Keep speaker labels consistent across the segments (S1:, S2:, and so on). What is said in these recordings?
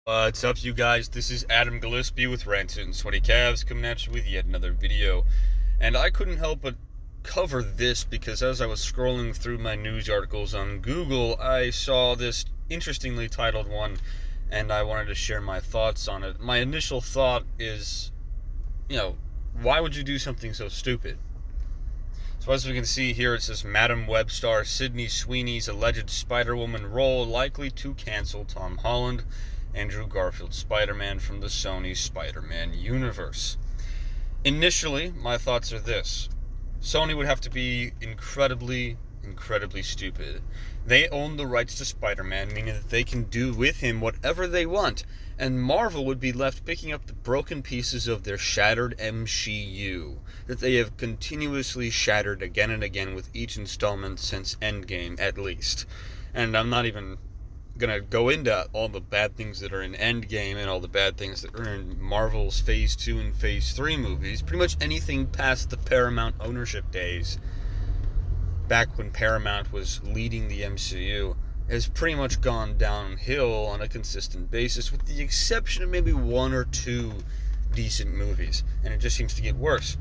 S1: What's up, you guys? This is Adam Gillespie with Rantin' Sweaty Calves coming at you with yet another video. And I couldn't help but cover this because as I was scrolling through my news articles on Google, I saw this interestingly titled one, and I wanted to share my thoughts on it. My initial thought is, why would you do something so stupid? So as we can see here, it says Madam Web star Sydney Sweeney's alleged Spider-Woman role likely to cancel Tom Holland, Andrew Garfield's Spider-Man from the Sony Spider-Man universe. Initially, my thoughts are this. Sony would have to be incredibly stupid. They own the rights to Spider-Man, meaning that they can do with him whatever they want, and Marvel would be left picking up the broken pieces of their shattered MCU that they have continuously shattered again and again with each installment since Endgame, at least. And I'm not even gonna go into all the bad things that are in Endgame and all the bad things that are in Marvel's Phase 2 and Phase 3 movies. Pretty much anything past the Paramount ownership days, back when Paramount was leading the MCU, has pretty much gone downhill on a consistent basis, with the exception of maybe one or two decent movies, and it just seems to get worse.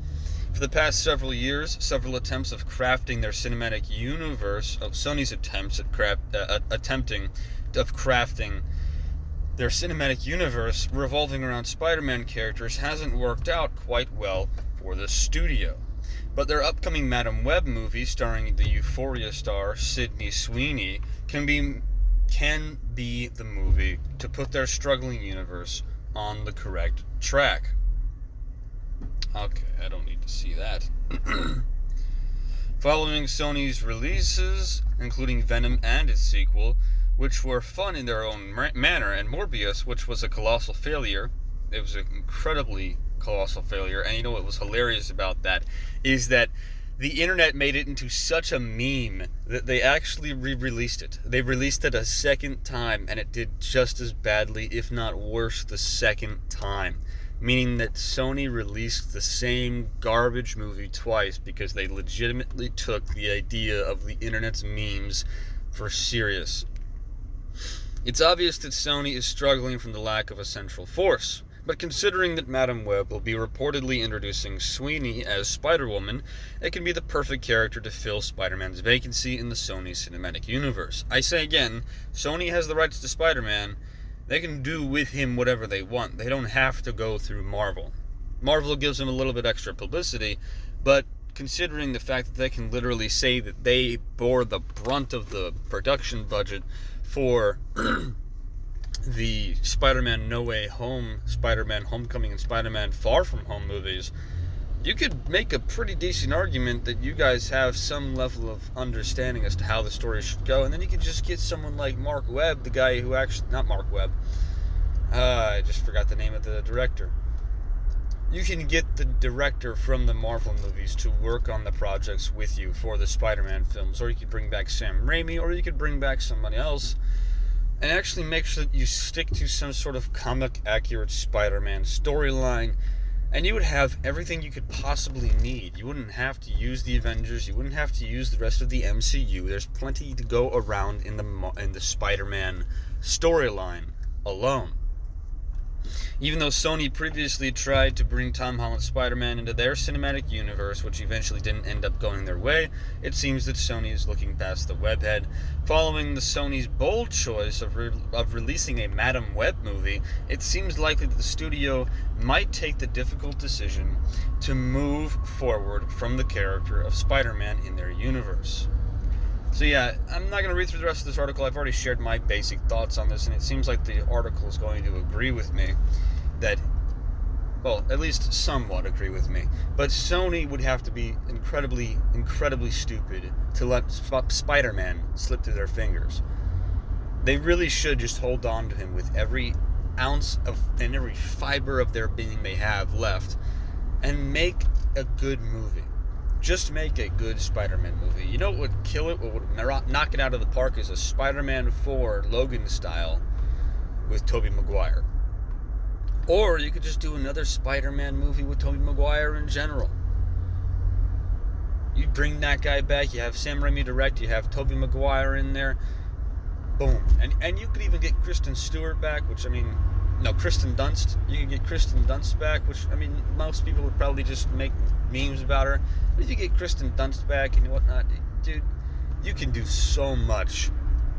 S1: For the past several years, several attempts of crafting their cinematic universe, Sony's attempts at crafting their cinematic universe revolving around Spider-Man characters hasn't worked out quite well for the studio. But their upcoming Madam Web movie, starring the Euphoria star Sydney Sweeney, can be the movie to put their struggling universe on the correct track. Okay, I don't need to see that. Following Sony's releases, including Venom and its sequel, which were fun in their own manner, and Morbius, which was a colossal failure. It was an incredibly colossal failure, and you know what was hilarious about that is that the internet made it into such a meme that they actually re-released it. They released it a second time, and it did just as badly, if not worse, the second time. Meaning that Sony released the same garbage movie twice because they legitimately took the idea of the internet's memes for serious. It's obvious that Sony is struggling from the lack of a central force, but considering that Madam Web will be reportedly introducing Sweeney as Spider-Woman, it can be the perfect character to fill Spider-Man's vacancy in the Sony cinematic universe. I say again, Sony has the rights to Spider-Man. They can do with him whatever they want. They don't have to go through Marvel. Marvel gives him a little bit extra publicity, but considering the fact that they can literally say that they bore the brunt of the production budget for the Spider-Man No Way Home, Spider-Man Homecoming, and Spider-Man Far From Home movies, you could make a pretty decent argument that you guys have some level of understanding as to how the story should go, and then you could just get someone like Mark Webb, the guy who actually, not Mark Webb, I just forgot the name of the director. You can get the director from the Marvel movies to work on the projects with you for the Spider-Man films, or you could bring back Sam Raimi, or you could bring back somebody else, and actually make sure that you stick to some sort of comic-accurate Spider-Man storyline, and you would have everything you could possibly need. You wouldn't have to use the Avengers, you wouldn't have to use the rest of the MCU. There's plenty to go around in the Spider-Man storyline alone. Even though Sony previously tried to bring Tom Holland's Spider-Man into their cinematic universe, which eventually didn't end up going their way, it seems that Sony is looking past the webhead. Following Sony's bold choice of releasing a Madam Web movie, it seems likely that the studio might take the difficult decision to move forward from the character of Spider-Man in their universe. So yeah, I'm not going to read through the rest of this article. I've already shared my basic thoughts on this, and it seems like the article is going to agree with me that, well, at least somewhat agree with me. But Sony would have to be incredibly stupid to let Spider-Man slip through their fingers. They really should just hold on to him with every ounce of and every fiber of their being they have left and make a good movie. Just make a good Spider-Man movie. You know what would kill it? What would knock it out of the park is a Spider-Man 4 Logan style with Tobey Maguire. Or you could just do another Spider-Man movie with Tobey Maguire in general. You bring that guy back, you have Sam Raimi direct, you have Tobey Maguire in there. Boom. And you could even get Kristen Stewart back, which, I mean, No, Kristen Dunst. You can get Kristen Dunst back, which, I mean, most people would probably just make memes about her. But if you get Kristen Dunst back and whatnot, dude, you can do so much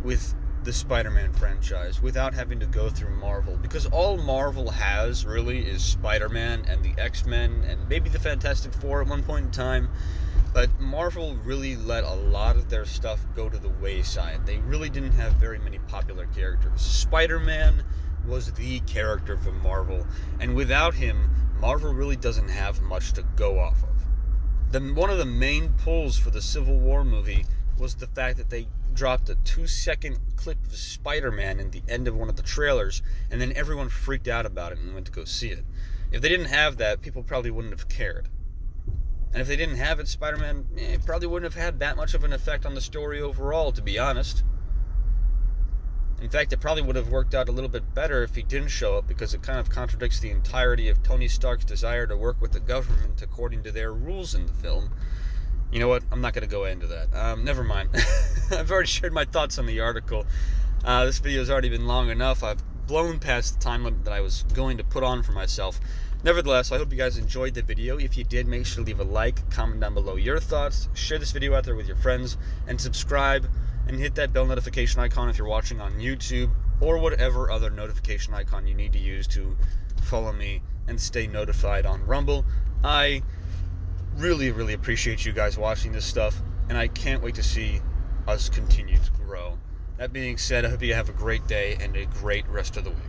S1: with the Spider-Man franchise without having to go through Marvel. Because all Marvel has, really, is Spider-Man and the X-Men and maybe the Fantastic Four at one point in time. But Marvel really let a lot of their stuff go to the wayside. They really didn't have very many popular characters. Spider-Man was the character for Marvel, and without him, Marvel really doesn't have much to go off of. One of the main pulls for the Civil War movie was the fact that they dropped a 2-second clip of Spider-Man in the end of one of the trailers, and then everyone freaked out about it and went to go see it. If they didn't have that, people probably wouldn't have cared. And if they didn't have it, Spider-Man probably wouldn't have had that much of an effect on the story overall, to be honest. In fact, it probably would have worked out a little bit better if he didn't show up, because it kind of contradicts the entirety of Tony Stark's desire to work with the government according to their rules in the film. You know what? I'm not going to go into that. Never mind. I've already shared my thoughts on the article. This video has already been long enough. I've blown past the time limit that I was going to put on for myself. Nevertheless, I hope you guys enjoyed the video. If you did, make sure to leave a like, comment down below your thoughts, share this video out there with your friends, and subscribe, and hit that bell notification icon if you're watching on YouTube, or whatever other notification icon you need to use to follow me and stay notified on Rumble. I really, really appreciate you guys watching this stuff, and I can't wait to see us continue to grow. That being said, I hope you have a great day and a great rest of the week.